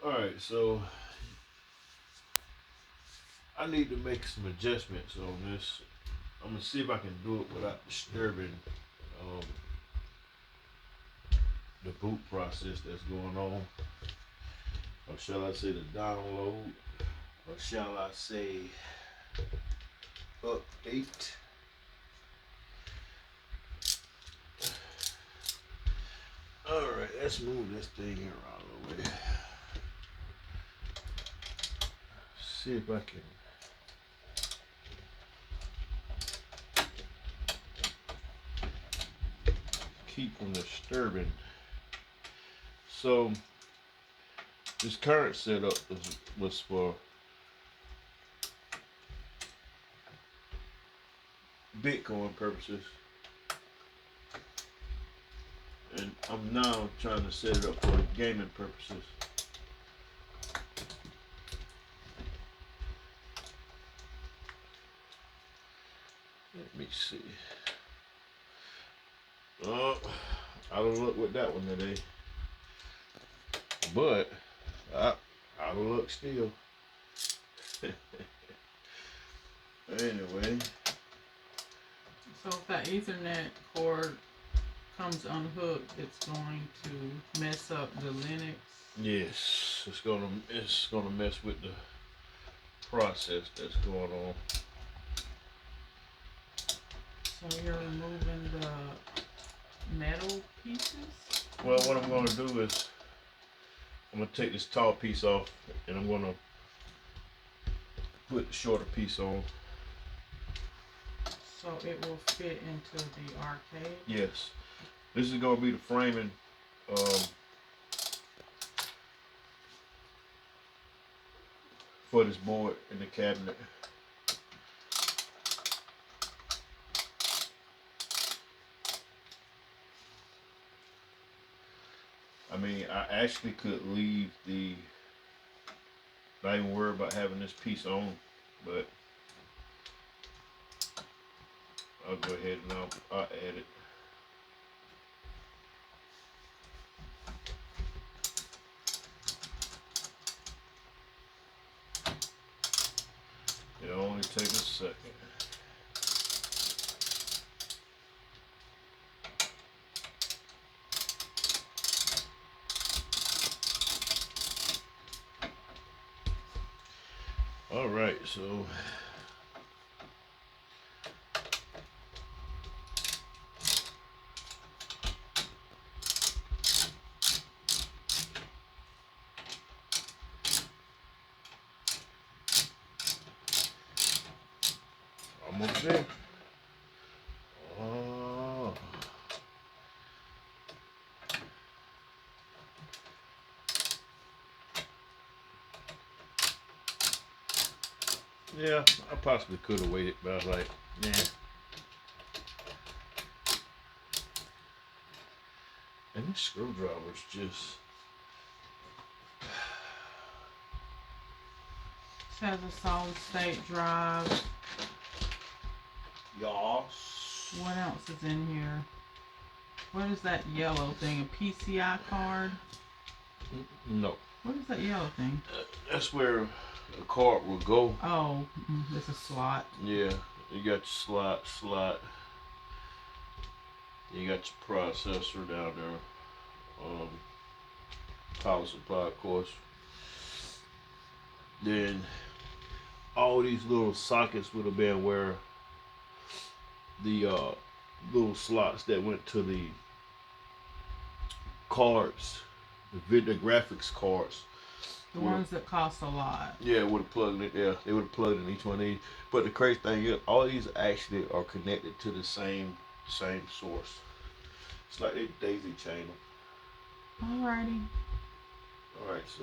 Alright, so I need to make some adjustments on this. I'm gonna see if I can do it without disturbing um, the boot process that's going on. Or shall I say the download? Or shall I say update? Alright, let's move this thing here out of the way. See if I can keep from disturbing. So this current setup was for Bitcoin purposes, and I'm now trying to set it up for gaming purposes. Let me see. Oh, I don't look with that one today, but I don't look still. Anyway. So if that Ethernet cord comes unhooked, it's going to mess up the Linux. Yes, it's gonna mess with the process that's going on. So you're removing the metal pieces? Well, what I'm gonna do is I'm gonna take this tall piece off and I'm gonna put the shorter piece on. So it will fit into the arcade? Yes, this is gonna be the framing for this board in the cabinet. I mean, I actually could leave not even worry about having this piece on, but I'll go ahead and I'll add it. It'll only take a second. All right, so almost there. Oh. Yeah, I possibly could have waited, but I was like, yeah. And this screwdriver's just. It has a solid state drive. Yas. What else is in here? What is that yellow thing? A PCI card? No. What is that yellow thing? That's where a card will go. Oh, it's a slot. Yeah, you got your slot. You got your processor down there. Power supply, of course. Then all these little sockets would have been where the little slots that went to the cards, the video graphics cards. The ones that cost a lot. Yeah, would have plugged it. Yeah, they would have plugged in each one of these. But the crazy thing is, all these actually are connected to the same source. It's like they daisy chain them. Alrighty. All right, so.